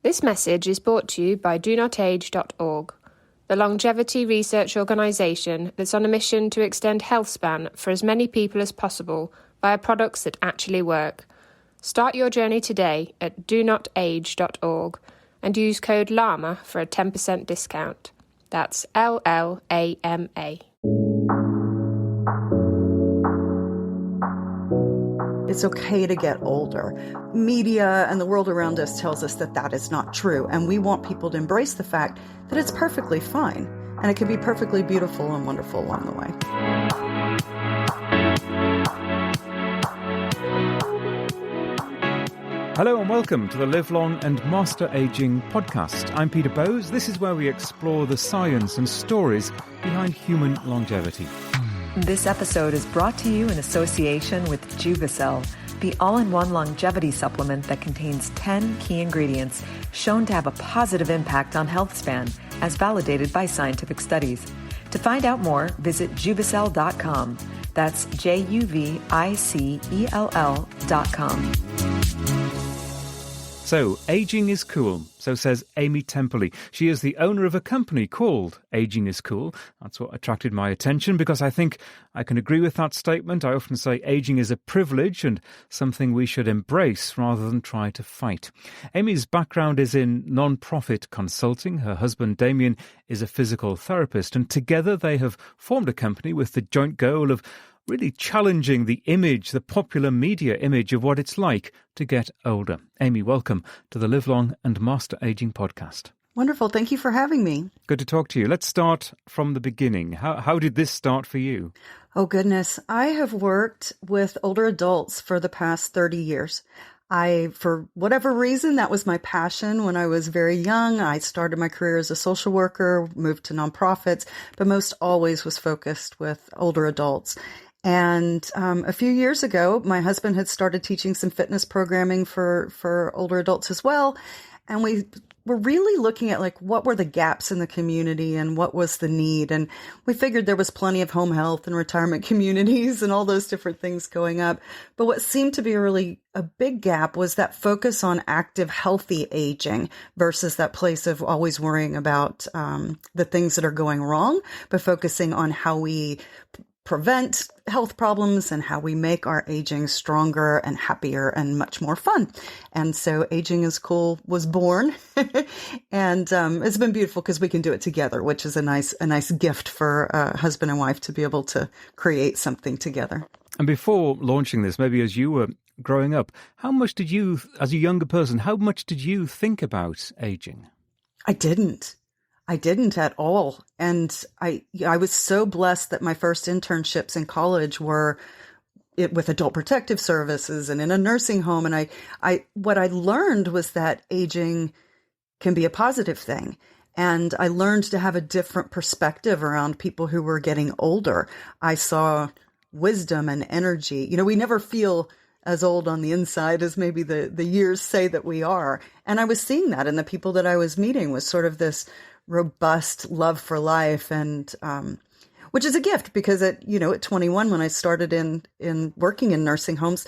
This message is brought to you by DoNotAge.org, the longevity research organisation that's on a mission to extend health span for as many people as possible via products that actually work. Start your journey today at DoNotAge.org and use code LLAMA for a 10% discount. That's LLAMA. It's okay to get older. Media and the world around us tells us that that is not true, and we want people to embrace the fact that it's perfectly fine, and it can be perfectly beautiful and wonderful along the way. Hello and welcome to the Live Long and Master Aging podcast. I'm Peter Bowes. This is where we explore the science and stories behind human longevity. This episode is brought to you in association with Juvicel, the all-in-one longevity supplement that contains 10 key ingredients shown to have a positive impact on health span, as validated by scientific studies. To find out more, visit Juvicel.com. That's Juvicell.com. So, aging is cool, so says Amy Temperley. She is the owner of a company called Aging is Cool. That's what attracted my attention because I think I can agree with that statement. I often say aging is a privilege and something we should embrace rather than try to fight. Amy's background is in non-profit consulting. Her husband Damien is a physical therapist, and together they have formed a company with the joint goal of really challenging the image, the popular media image of what it's like to get older. Amy, welcome to the Live Long and Master Aging podcast. Wonderful. Thank you for having me. Good to talk to you. Let's start from the beginning. How did this start for you? Oh, goodness. I have worked with older adults for the past 30 years. For whatever reason, that was my passion when I was very young. I started my career as a social worker, moved to nonprofits, but most always was focused with older adults. And a few years ago, my husband had started teaching some fitness programming for older adults as well. And we were really looking at what were the gaps in the community and what was the need. And we figured there was plenty of home health and retirement communities and all those different things going up. But what seemed to be a big gap was that focus on active, healthy aging versus that place of always worrying about the things that are going wrong, but focusing on how we prevent health problems and how we make our aging stronger and happier and much more fun. And so Aging is Cool was born. And it's been beautiful because we can do it together, which is a nice gift for husband and wife to be able to create something together. And before launching this, maybe as you were growing up, how much did you, as a younger person, how much did you think about aging? I didn't at all. And I was so blessed that my first internships in college were with adult protective services and in a nursing home. And what I learned was that aging can be a positive thing. And I learned to have a different perspective around people who were getting older. I saw wisdom and energy. We never feel as old on the inside as maybe the years say that we are. And I was seeing that in the people that I was meeting was sort of this robust love for life, and which is a gift because at 21, when I started in working in nursing homes,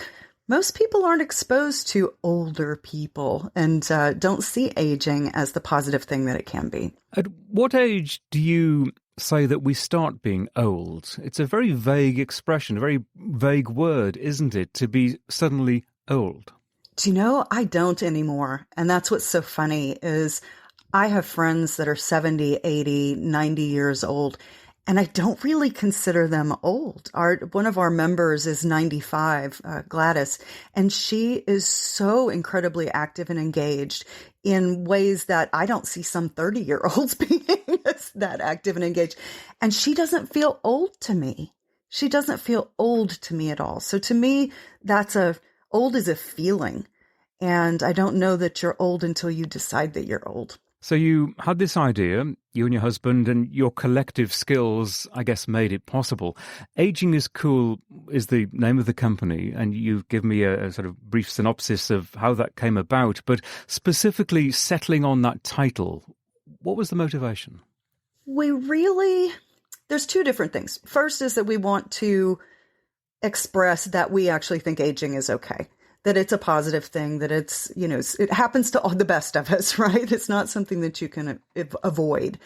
most people aren't exposed to older people and don't see aging as the positive thing that it can be. At what age do you say that we start being old? It's a very vague expression, a very vague word, isn't it, to be suddenly old? Do you know, I don't anymore. And that's what's so funny is I have friends that are 70, 80, 90 years old, and I don't really consider them old. One of our members is 95, Gladys, and she is so incredibly active and engaged in ways that I don't see some 30-year-olds being that active and engaged. And she doesn't feel old to me. She doesn't feel old to me at all. So to me, old is a feeling. And I don't know that you're old until you decide that you're old. So you had this idea, you and your husband, and your collective skills, I guess, made it possible. Aging is Cool is the name of the company, and you've given me a sort of brief synopsis of how that came about. But specifically settling on that title, what was the motivation? There's two different things. First is that we want to express that we actually think aging is okay. that it's a positive thing, that it's, it happens to all the best of us, right? It's not something that you can avoid.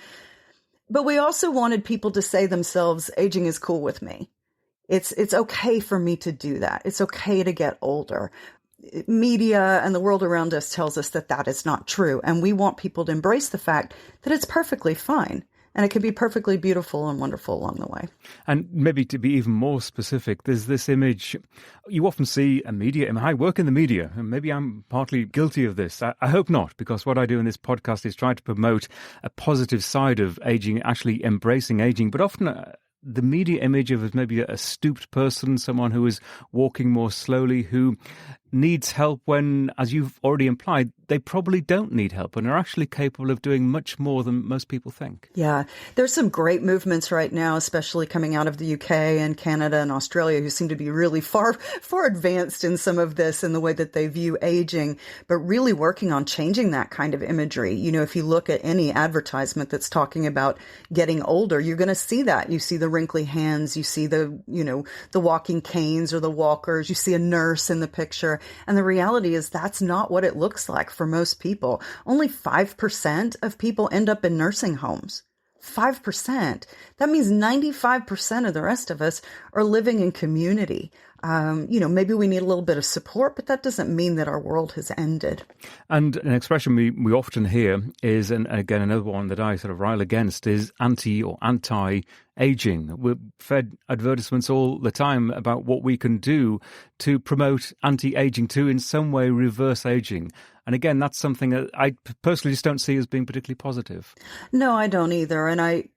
But we also wanted people to say themselves, aging is cool with me. It's okay for me to do that. It's okay to get older. Media and the world around us tells us that that is not true. And we want people to embrace the fact that it's perfectly fine. And it can be perfectly beautiful and wonderful along the way. And maybe to be even more specific, there's this image, you often see a media, I work in the media, and maybe I'm partly guilty of this. I hope not, because what I do in this podcast is try to promote a positive side of aging, actually embracing aging, but often the media image of maybe a stooped person, someone who is walking more slowly, who needs help when, as you've already implied, they probably don't need help and are actually capable of doing much more than most people think. Yeah, there's some great movements right now, especially coming out of the UK and Canada and Australia, who seem to be really far advanced in some of this in the way that they view aging, but really working on changing that kind of imagery. If you look at any advertisement that's talking about getting older, you're going to see that. You see the wrinkly hands, you see the walking canes or the walkers, you see a nurse in the picture. And the reality is that's not what it looks like for most people. Only 5% of people end up in nursing homes. 5%. That means 95% of the rest of us are living in community. Maybe we need a little bit of support, but that doesn't mean that our world has ended. And an expression we often hear is, and again, another one that I sort of rile against, is anti or anti-aging. We're fed advertisements all the time about what we can do to promote anti-aging, to in some way reverse aging. And again, that's something that I personally just don't see as being particularly positive. No, I don't either. And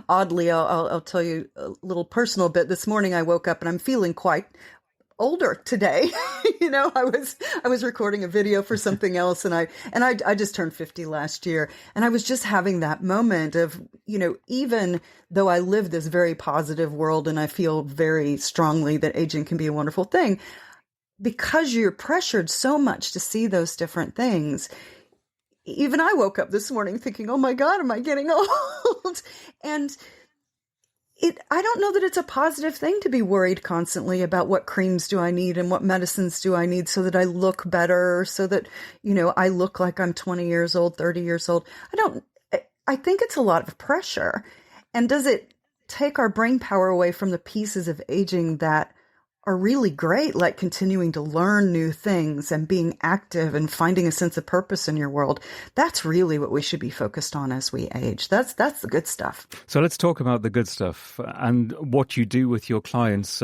oddly, I'll tell you a little personal bit. This morning I woke up and I'm feeling quite older today. I was recording a video for something else and I just turned 50 last year. And I was just having that moment of, even though I live this very positive world and I feel very strongly that aging can be a wonderful thing, because you're pressured so much to see those different things. Even I woke up this morning thinking, oh my God, am I getting old? And I don't know that it's a positive thing to be worried constantly about what creams do I need and what medicines do I need so that I look better, so that, I look like I'm 20 years old, 30 years old. I think it's a lot of pressure. And does it take our brain power away from the pieces of aging that are really great, like continuing to learn new things and being active and finding a sense of purpose in your world? That's really what we should be focused on as we age. That's the good stuff. So let's talk about the good stuff and what you do with your clients.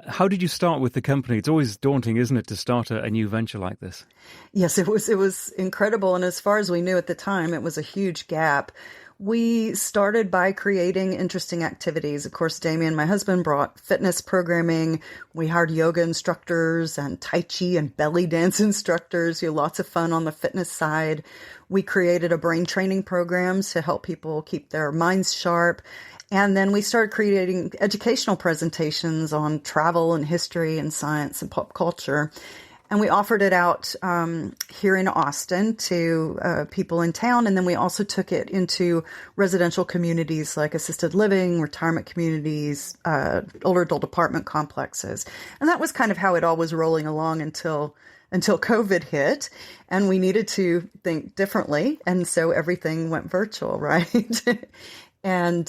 How did you start with the company? It's always daunting, isn't it, to start a new venture like this? Yes, it was incredible. And as far as we knew at the time, it was a huge gap. We started by creating interesting activities. Of course, Damien, my husband, brought fitness programming. We hired yoga instructors and Tai Chi and belly dance instructors. Lots of fun on the fitness side. We created a brain training programs to help people keep their minds sharp. And then we started creating educational presentations on travel and history and science and pop culture. And we offered it out here in Austin to people in town. And then we also took it into residential communities like assisted living, retirement communities, older adult apartment complexes. And that was kind of how it all was rolling along until COVID hit. And we needed to think differently. And so everything went virtual, right? And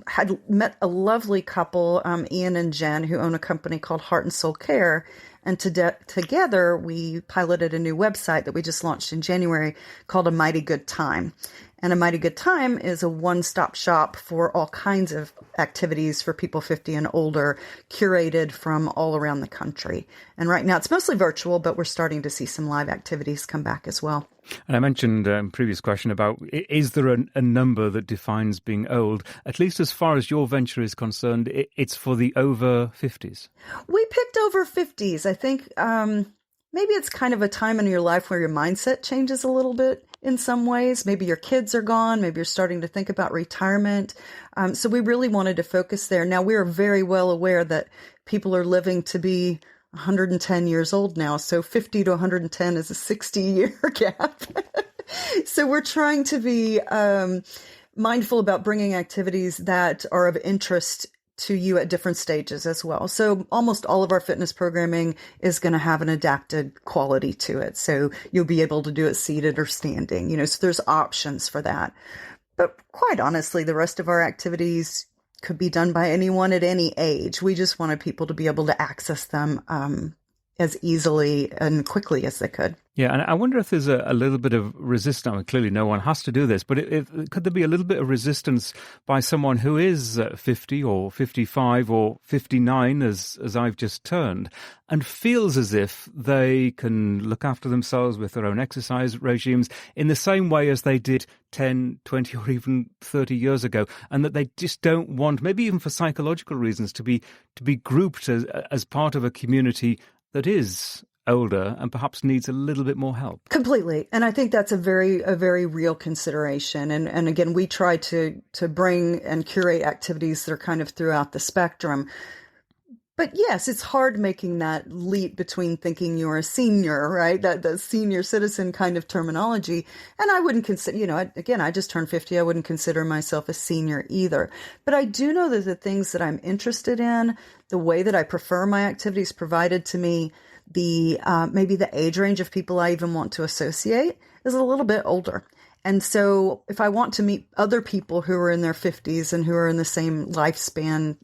had met a lovely couple, Ian and Jen, who own a company called Heart and Soul Care. And together, we piloted a new website that we just launched in January called A Mighty Good Time. And A Mighty Good Time is a one-stop shop for all kinds of activities for people 50 and older, curated from all around the country. And right now, it's mostly virtual, but we're starting to see some live activities come back as well. And I mentioned in a previous question about, is there a number that defines being old? At least as far as your venture is concerned, it's for the over 50s. We picked over 50s. I think maybe it's kind of a time in your life where your mindset changes a little bit in some ways. Maybe your kids are gone. Maybe you're starting to think about retirement. So we really wanted to focus there. Now, we're very well aware that people are living to be 110 years old now. So 50 to 110 is a 60-year gap. So we're trying to be mindful about bringing activities that are of interest to you at different stages as well. So almost all of our fitness programming is going to have an adapted quality to it. So you'll be able to do it seated or standing, so there's options for that. But quite honestly, the rest of our activities could be done by anyone at any age. We just wanted people to be able to access them as easily and quickly as they could. Yeah, and I wonder if there's a little bit of resistance. I mean, clearly no one has to do this, but could there be a little bit of resistance by someone who is 50 or 55 or 59, as I've just turned, and feels as if they can look after themselves with their own exercise regimes in the same way as they did 10, 20 or even 30 years ago, and that they just don't want, maybe even for psychological reasons, to be grouped as part of a community that is older and perhaps needs a little bit more help. Completely. And I think that's a very real consideration. And again, we try to bring and curate activities that are kind of throughout the spectrum. But yes, it's hard making that leap between thinking you're a senior, right? That senior citizen kind of terminology. And I wouldn't consider, again, I just turned 50. I wouldn't consider myself a senior either. But I do know that the things that I'm interested in, the way that I prefer my activities provided to me, maybe the age range of people I even want to associate is a little bit older. And so if I want to meet other people who are in their 50s and who are in the same lifespan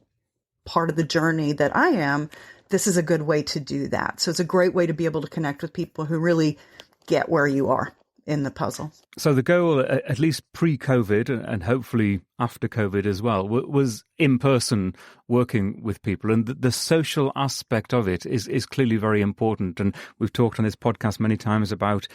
part of the journey that I am, this is a good way to do that. So it's a great way to be able to connect with people who really get where you are in the puzzle. So the goal, at least pre-COVID and hopefully after COVID as well, was in-person working with people. And the social aspect of it is clearly very important. And we've talked on this podcast many times about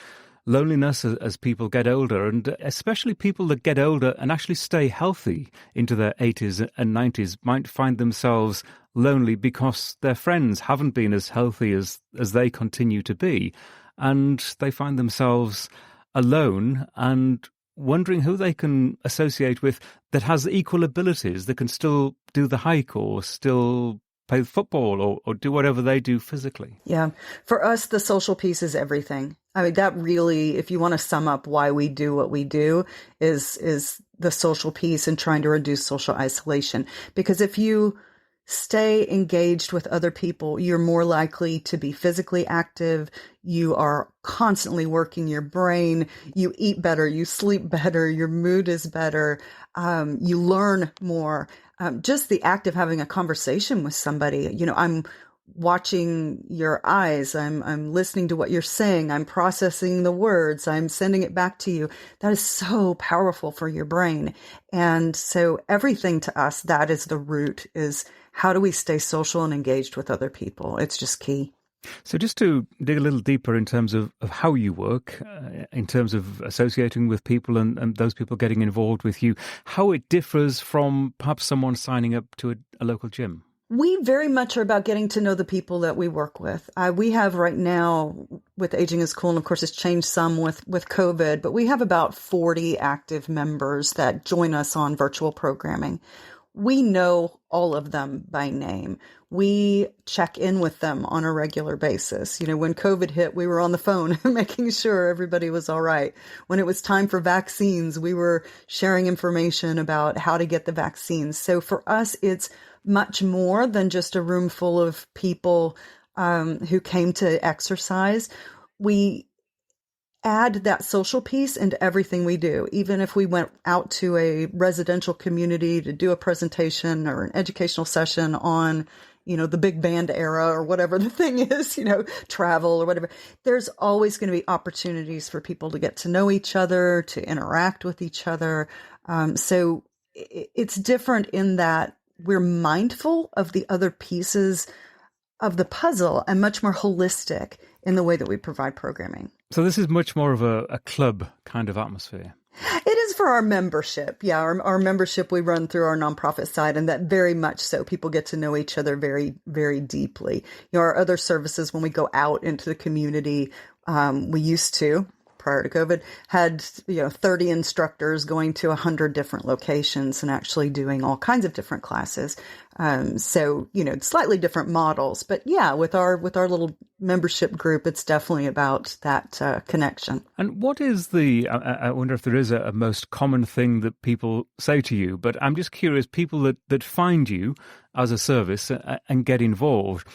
loneliness as people get older, and especially people that get older and actually stay healthy into their 80s and 90s might find themselves lonely because their friends haven't been as healthy as they continue to be. And they find themselves alone and wondering who they can associate with that has equal abilities, that can still do the hike or still play football or do whatever they do physically. Yeah. For us, the social piece is everything. I mean, that really, if you want to sum up why we do what we do, is the social piece and trying to reduce social isolation. Because if you stay engaged with other people, you're more likely to be physically active. You are constantly working your brain. You eat better. You sleep better. Your mood is better. You learn more. Just the act of having a conversation with somebody, I'm watching your eyes. I'm listening to what you're saying. I'm processing the words. I'm sending it back to you. That is so powerful for your brain. And so everything to us, that is the root, is how do we stay social and engaged with other people? It's just key. So just to dig a little deeper in terms of how you work, in terms of associating with people and those people getting involved with you, how it differs from perhaps someone signing up to a local gym. We very much are about getting to know the people that we work with. We have right now with Aging is Cool, and of course it's changed some with COVID, but we have about 40 active members that join us on virtual programming. We know all of them by name. We check in with them on a regular basis. When COVID hit, we were on the phone making sure everybody was all right. When it was time for vaccines, we were sharing information about how to get the vaccines. So for us, it's much more than just a room full of people who came to exercise. We add that social piece into everything we do. Even if we went out to a residential community to do a presentation or an educational session on, the big band era or whatever the thing is, travel or whatever, there's always going to be opportunities for people to get to know each other, to interact with each other. So it's different in that we're mindful of the other pieces of the puzzle and much more holistic in the way that we provide programming. So this is much more of a club kind of atmosphere. It is for our membership. Yeah, our membership we run through our nonprofit side, and that very much so. People get to know each other very, very deeply. Our other services, when we go out into the community, we used to, prior to COVID, had 30 instructors going to 100 different locations and actually doing all kinds of different classes. So slightly different models, but yeah, with our little membership group, it's definitely about that connection. And what is I wonder if there is a most common thing that people say to you, but I'm just curious, people that find you as a service and get involved,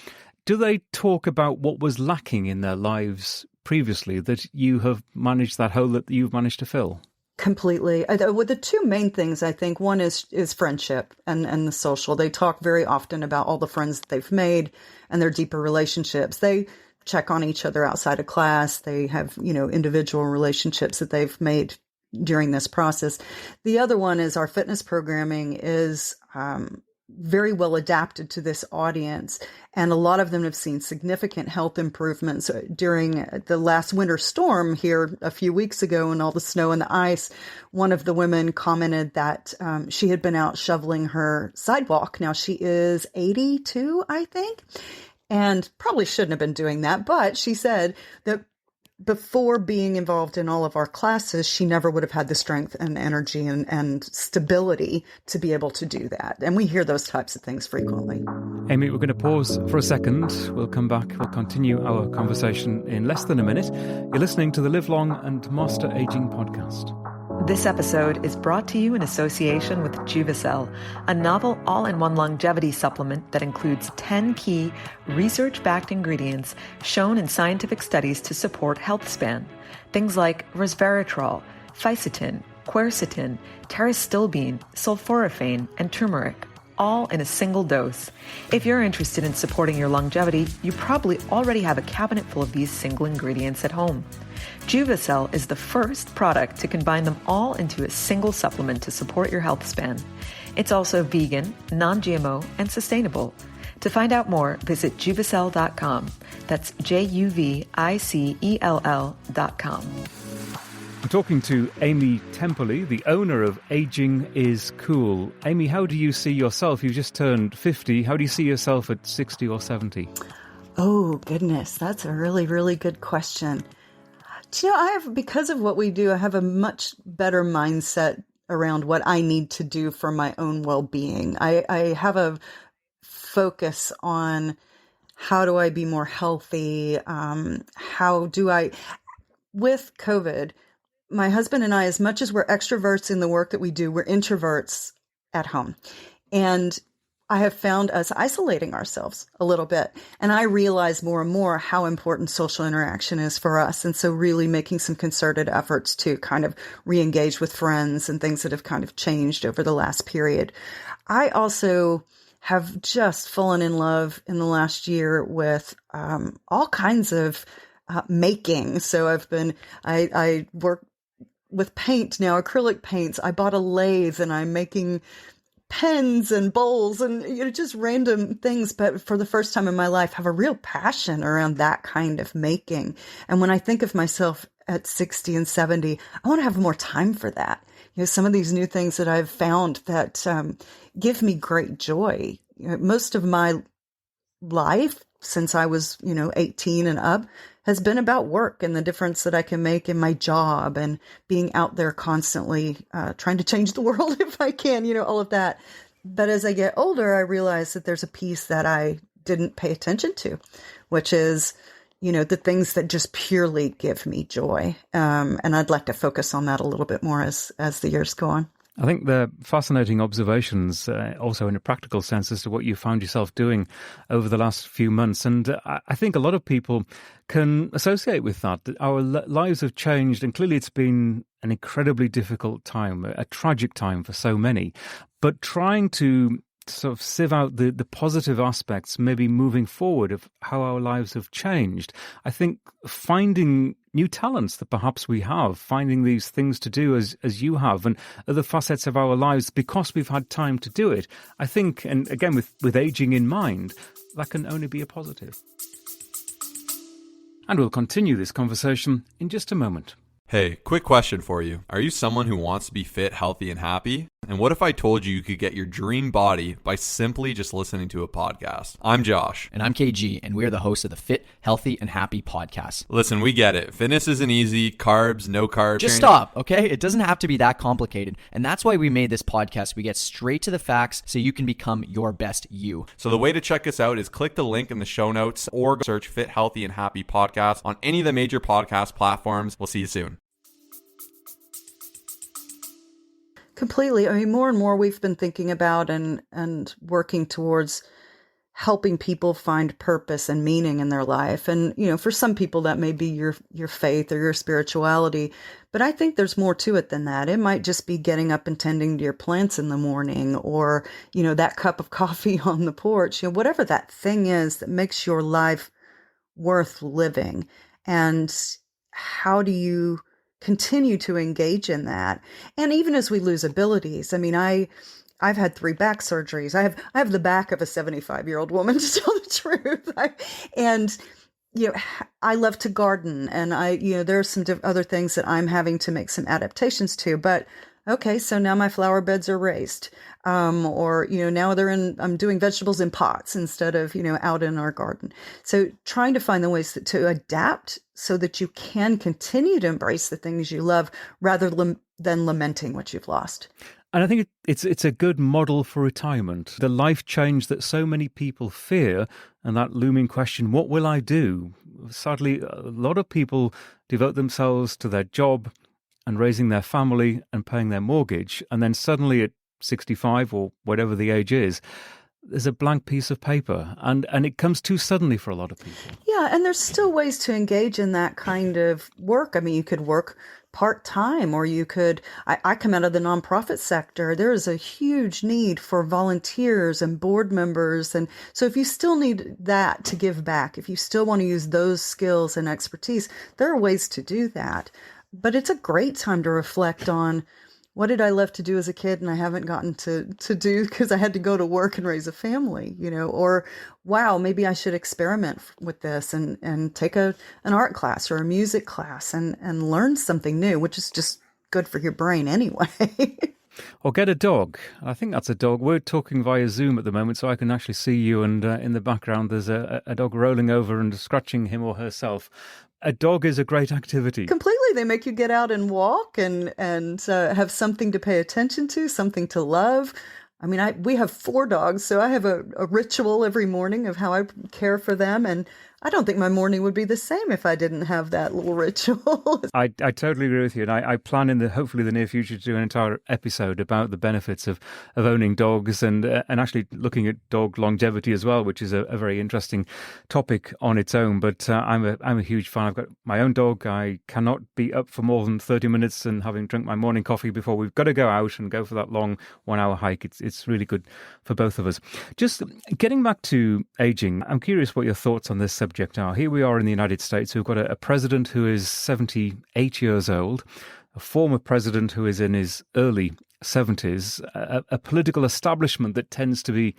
do they talk about what was lacking in their lives previously that you have managed, that hole that you've managed to fill? Completely. With the two main things, I think, one is friendship and the social. They talk very often about all the friends that they've made and their deeper relationships. They check on each other outside of class. They have, individual relationships that they've made during this process. The other one is our fitness programming is very well adapted to this audience. And a lot of them have seen significant health improvements during the last winter storm here a few weeks ago and all the snow and the ice. One of the women commented that she had been out shoveling her sidewalk. Now she is 82, I think, and probably shouldn't have been doing that. But she said that before being involved in all of our classes, she never would have had the strength and energy and stability to be able to do that. And we hear those types of things frequently. Amy, we're going to pause for a second. We'll come back. We'll continue our conversation in less than a minute. You're listening to the Live Long and Master Aging podcast. This episode is brought to you in association with Juvicel, a novel all-in-one longevity supplement that includes 10 key research-backed ingredients shown in scientific studies to support health span. Things like resveratrol, fisetin, quercetin, pterostilbene, sulforaphane, and turmeric, all in a single dose. If you're interested in supporting your longevity, you probably already have a cabinet full of these single ingredients at home. Juvicel is the first product to combine them all into a single supplement to support your health span. It's also vegan, non-GMO, and sustainable. To find out more, visit juvicel.com. That's JUVICELL.com. I'm talking to Amy Temperley, the owner of Aging is Cool. Amy, how do you see yourself? You've just turned 50. How do you see yourself at 60 or 70? Oh, goodness. That's a really, really good question. Because of what we do, I have a much better mindset around what I need to do for my own well-being. I have a focus on how do I be more healthy? With COVID, my husband and I, as much as we're extroverts in the work that we do, we're introverts at home. And I have found us isolating ourselves a little bit. And I realize more and more how important social interaction is for us. And so really making some concerted efforts to kind of re-engage with friends and things that have kind of changed over the last period. I also have just fallen in love in the last year with all kinds of making. So I work with paint now, acrylic paints. I bought a lathe and I'm making pens and bowls and just random things, but for the first time in my life have a real passion around that kind of making. And when I think of myself at 60 and 70, I want to have more time for that. Some of these new things that I've found that give me great joy. Most of my life since I was 18 and up has been about work and the difference that I can make in my job and being out there constantly trying to change the world if I can, all of that. But as I get older, I realize that there's a piece that I didn't pay attention to, which is, the things that just purely give me joy. And I'd like to focus on that a little bit more as the years go on. I think they're fascinating observations, also in a practical sense, as to what you found yourself doing over the last few months. And I think a lot of people can associate with that our lives have changed, and clearly it's been an incredibly difficult time, a tragic time for so many. But trying to sort of sieve out the positive aspects, maybe moving forward, of how our lives have changed. I think finding new talents that perhaps we have, finding these things to do as you have, and other facets of our lives because we've had time to do it. I think, and again, with aging in mind, that can only be a positive. And we'll continue this conversation in just a moment. Hey, quick question for you. Are you someone who wants to be fit, healthy, and happy? And what if I told you could get your dream body by simply just listening to a podcast? I'm Josh. And I'm KG, and we are the hosts of the Fit, Healthy, and Happy podcast. Listen, we get it. Fitness isn't easy. Carbs, no carbs. Just stop, okay? It doesn't have to be that complicated. And that's why we made this podcast. We get straight to the facts so you can become your best you. So the way to check us out is click the link in the show notes or search Fit, Healthy, and Happy podcast on any of the major podcast platforms. We'll see you soon. Completely. I mean, more and more we've been thinking about and working towards helping people find purpose and meaning in their life. And, you know, for some people that may be your faith or your spirituality, but I think there's more to it than that. It might just be getting up and tending to your plants in the morning, or, you know, that cup of coffee on the porch, you know, whatever that thing is that makes your life worth living. And how do you continue to engage in that? And even as we lose abilities, I mean, I've had 3 back surgeries. I have the back of a 75-year-old woman, to tell the truth. And, you know, I love to garden, and there are some other things that I'm having to make some adaptations to, but okay, so now my flower beds are raised. Or, you know, now I'm doing vegetables in pots instead of, you know, out in our garden. So trying to find the ways to adapt so that you can continue to embrace the things you love rather than lamenting what you've lost. And I think it's a good model for retirement. The life change that so many people fear, and that looming question, what will I do? Sadly, a lot of people devote themselves to their job and raising their family and paying their mortgage. And then suddenly at 65 or whatever the age is, there's a blank piece of paper. And it comes too suddenly for a lot of people. Yeah, and there's still ways to engage in that kind of work. I mean, you could work part-time, or you could, I come out of the nonprofit sector. There is a huge need for volunteers and board members. And so if you still need that to give back, if you still want to use those skills and expertise, there are ways to do that. But it's a great time to reflect on, what did I love to do as a kid and I haven't gotten to do because I had to go to work and raise a family, you know, or wow, maybe I should experiment with this and take an art class or a music class and learn something new, which is just good for your brain anyway. Or get a dog. I think that's a dog. We're talking via Zoom at the moment, so I can actually see you, and in the background there's a dog rolling over and scratching him or herself. A dog is a great activity. Completely. They make you get out and walk and have something to pay attention to, something to love. I mean, we have 4 dogs, so I have a ritual every morning of how I care for them. And I don't think my morning would be the same if I didn't have that little ritual. I totally agree with you. And I plan in hopefully the near future to do an entire episode about the benefits of owning dogs and actually looking at dog longevity as well, which is a very interesting topic on its own. But I'm a huge fan. I've got my own dog. I cannot be up for more than 30 minutes and having drunk my morning coffee before we've got to go out and go for that long 1-hour hike. It's really good for both of us. Just getting back to aging, I'm curious what your thoughts on this subject are. Here we are in the United States. We've got a president who is 78 years old, a former president who is in his early 70s, a political establishment that tends to be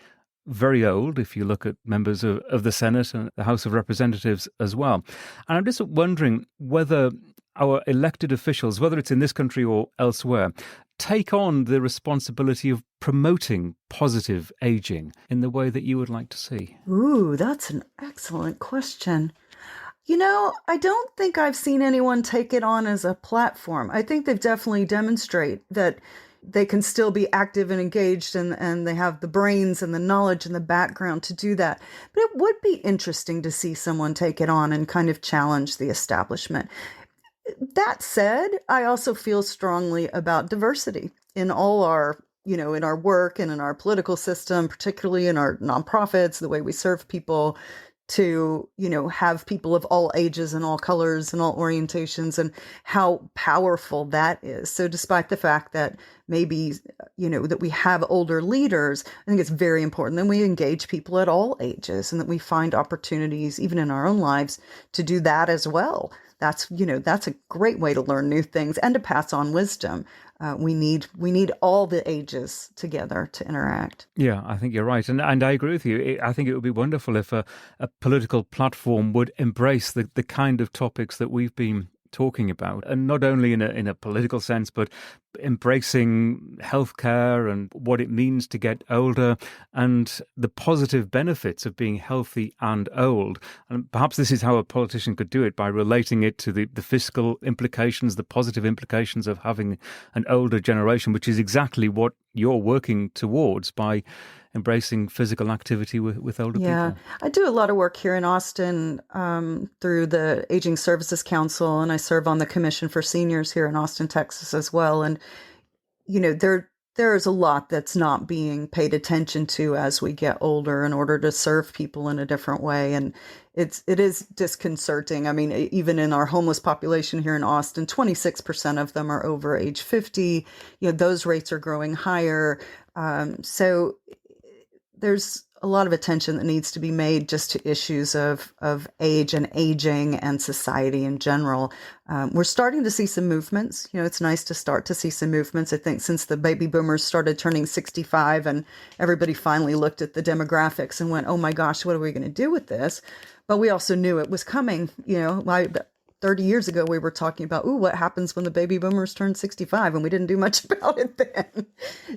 very old, if you look at members of the Senate and the House of Representatives as well. And I'm just wondering whether our elected officials, whether it's in this country or elsewhere, take on the responsibility of promoting positive aging in the way that you would like to see? Ooh, that's an excellent question. You know, I don't think I've seen anyone take it on as a platform. I think they've definitely demonstrated that they can still be active and engaged, and they have the brains and the knowledge and the background to do that. But it would be interesting to see someone take it on and kind of challenge the establishment. That said, I also feel strongly about diversity in all our, you know, in our work and in our political system, particularly in our nonprofits, the way we serve people, to, you know, have people of all ages and all colors and all orientations, and how powerful that is. So despite the fact that maybe, you know, that we have older leaders, I think it's very important that we engage people at all ages and that we find opportunities, even in our own lives, to do that as well. That's, you know, that's a great way to learn new things and to pass on wisdom. We need all the ages together to interact. Yeah, I think you're right. And I agree with you. I think it would be wonderful if a political platform would embrace the kind of topics that we've been talking about, and not only in a political sense, but embracing healthcare and what it means to get older and the positive benefits of being healthy and old. And perhaps this is how a politician could do it, by relating it to the fiscal implications, the positive implications of having an older generation, which is exactly what you're working towards by embracing physical activity with older people. I do a lot of work here in Austin through the Aging Services Council, and I serve on the Commission for Seniors here in Austin, Texas as well. And, there is a lot that's not being paid attention to as we get older in order to serve people in a different way. And it is disconcerting. I mean, even in our homeless population here in Austin, 26% of them are over age 50. Those rates are growing higher. So there's a lot of attention that needs to be made just to issues of age and aging and society in general. We're starting to see some movements. It's nice to start to see some movements. I think since the baby boomers started turning 65 and everybody finally looked at the demographics and went, oh my gosh, what are we going to do with this? But we also knew it was coming. 30 years ago, we were talking about, what happens when the baby boomers turn 65? And we didn't do much about it then.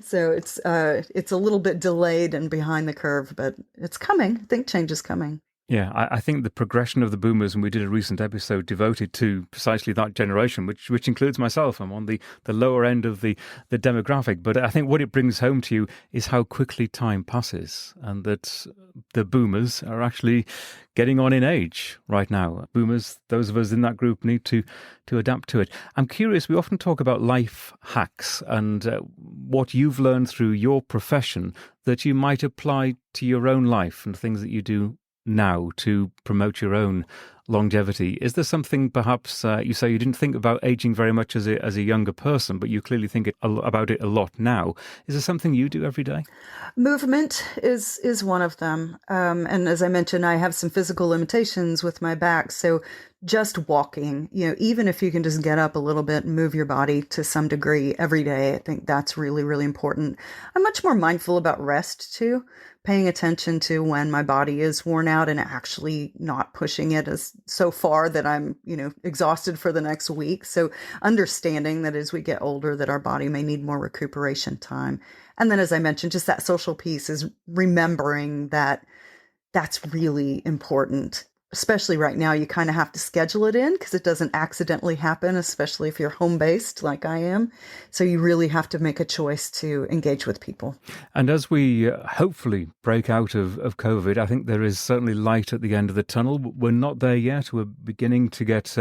So it's a little bit delayed and behind the curve, but it's coming. I think change is coming. Yeah, I think the progression of the boomers, and we did a recent episode devoted to precisely that generation, which includes myself. I'm on the lower end of the demographic. But I think what it brings home to you is how quickly time passes, and that the boomers are actually getting on in age right now. Boomers, those of us in that group, need to adapt to it. I'm curious, we often talk about life hacks and what you've learned through your profession that you might apply to your own life and things that you do now to promote your own longevity. Is there something perhaps you say you didn't think about aging very much as a younger person, but you clearly think about it a lot now? Is there something you do every day? Movement is one of them. And as I mentioned, I have some physical limitations with my back. So just walking, even if you can just get up a little bit and move your body to some degree every day, I think that's really, really important. I'm much more mindful about rest too, paying attention to when my body is worn out and actually not pushing it so far that I'm, exhausted for the next week. So understanding that as we get older, that our body may need more recuperation time. And then, as I mentioned, just that social piece is remembering that that's really important. Especially right now, you kind of have to schedule it in because it doesn't accidentally happen, especially if you're home-based like I am. So you really have to make a choice to engage with people. And as we hopefully break out of COVID, I think there is certainly light at the end of the tunnel. We're not there yet. We're beginning to get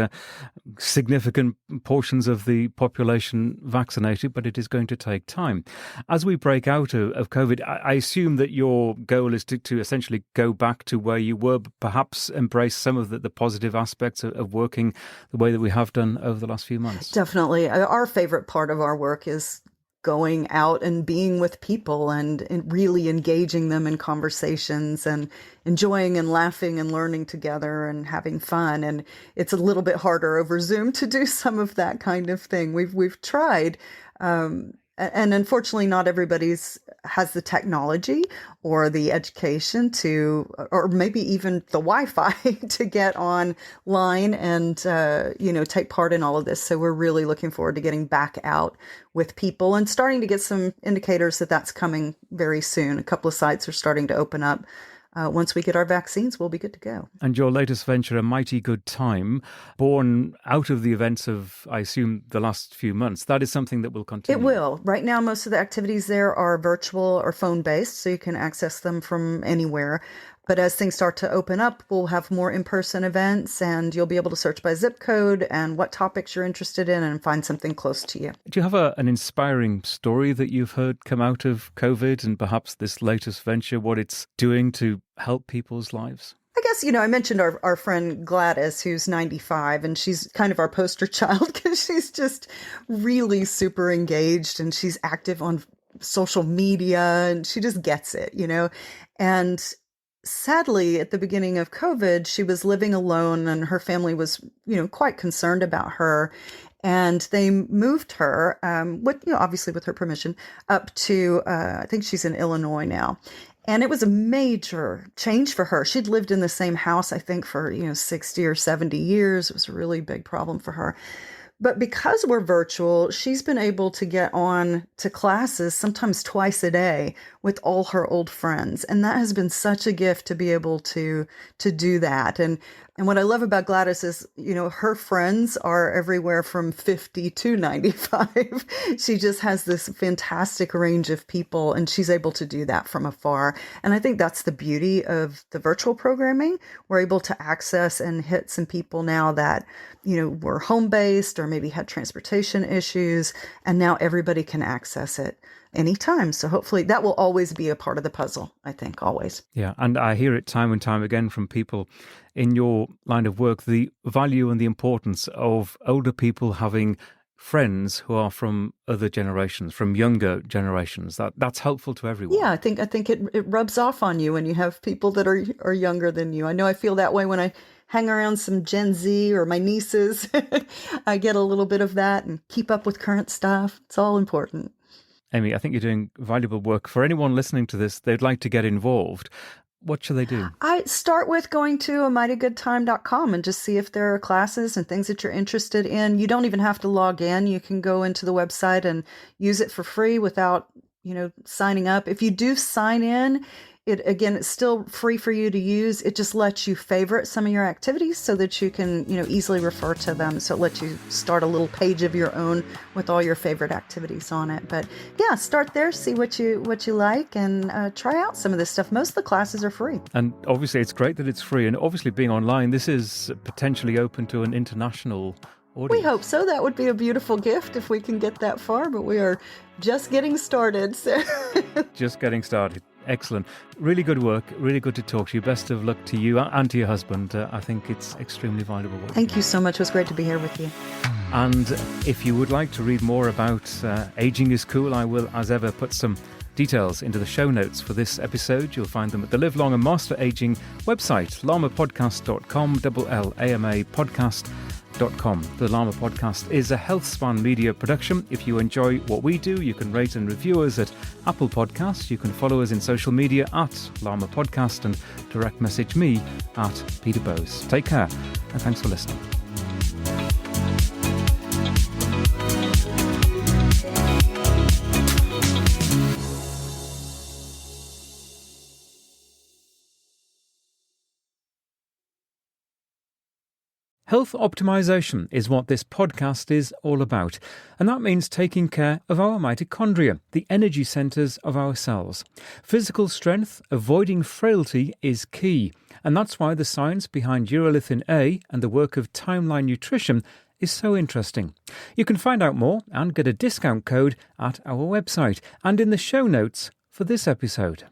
significant portions of the population vaccinated, but it is going to take time. As we break out of COVID, I assume that your goal is to essentially go back to where you were, but perhaps embrace some of the positive aspects of working the way that we have done over the last few months. Definitely. Our favorite part of our work is going out and being with people and really engaging them in conversations and enjoying and laughing and learning together and having fun. And it's a little bit harder over Zoom to do some of that kind of thing. We've tried, and unfortunately, not everybody's has the technology or the education to, or maybe even the Wi-Fi to get online and, take part in all of this. So we're really looking forward to getting back out with people and starting to get some indicators that that's coming very soon. A couple of sites are starting to open up. Once we get our vaccines, we'll be good to go. And your latest venture, A Mighty Good Time, born out of the events of, I assume, the last few months, that is something that will continue? It will. Right now, most of the activities there are virtual or phone-based, so you can access them from anywhere. But as things start to open up, we'll have more in-person events, and you'll be able to search by zip code and what topics you're interested in and find something close to you. Do you have an inspiring story that you've heard come out of COVID and perhaps this latest venture, what it's doing to help people's lives? I guess, I mentioned our friend Gladys, who's 95, and she's kind of our poster child because she's just really super engaged and she's active on social media and she just gets it, And sadly, at the beginning of COVID, she was living alone and her family was, quite concerned about her. And they moved her, obviously with her permission, up to, I think she's in Illinois now. And it was a major change for her. She'd lived in the same house, I think, for, 60 or 70 years. It was a really big problem for her. But because we're virtual, she's been able to get on to classes sometimes twice a day with all her old friends. And that has been such a gift to be able to do that. And what I love about Gladys is, her friends are everywhere from 50 to 95. She just has this fantastic range of people, and she's able to do that from afar. And I think that's the beauty of the virtual programming. We're able to access and hit some people now that, were home-based or maybe had transportation issues, and now everybody can access it anytime. So hopefully that will always be a part of the puzzle, I think, always. Yeah, and I hear it time and time again from people in your line of work, the value and the importance of older people having friends who are from other generations, from younger generations. That's helpful to everyone. Yeah, I think it rubs off on you when you have people that are younger than you. I know I feel that way when I hang around some Gen Z or my nieces. I get a little bit of that and keep up with current stuff. It's all important. Amy, I think you're doing valuable work. For anyone listening to this, they'd like to get involved. What should they do? I start with going to amightygoodtime.com and just see if there are classes and things that you're interested in. You don't even have to log in. You can go into the website and use it for free without, signing up. If you do sign in, it's still free for you to use. It just lets you favorite some of your activities so that you can, easily refer to them. So it lets you start a little page of your own with all your favorite activities on it. But yeah, start there, see what you like, and try out some of this stuff. Most of the classes are free. And obviously it's great that it's free. And obviously being online, this is potentially open to an international audience. We hope so. That would be a beautiful gift if we can get that far, but we are just getting started. So. Just getting started. Excellent. Really good work. Really good to talk to you. Best of luck to you and to your husband. I think it's extremely valuable work. Thank you so much. It was great to be here with you. And if you would like to read more about Aging is Cool, I will, as ever, put some details into the show notes for this episode. You'll find them at the Live Long and Master Aging website, lamapodcast.com, LLAMA podcast.com. The LLAMA Podcast is a HealthSpan media production. If you enjoy what we do, you can rate and review us at Apple Podcasts. You can follow us in social media at LLAMA Podcast and direct message me at Peter Bowes. Take care and thanks for listening. Health optimization is what this podcast is all about, and that means taking care of our mitochondria, the energy centres of our cells. Physical strength, avoiding frailty is key, and that's why the science behind urolithin A and the work of Timeline Nutrition is so interesting. You can find out more and get a discount code at our website and in the show notes for this episode.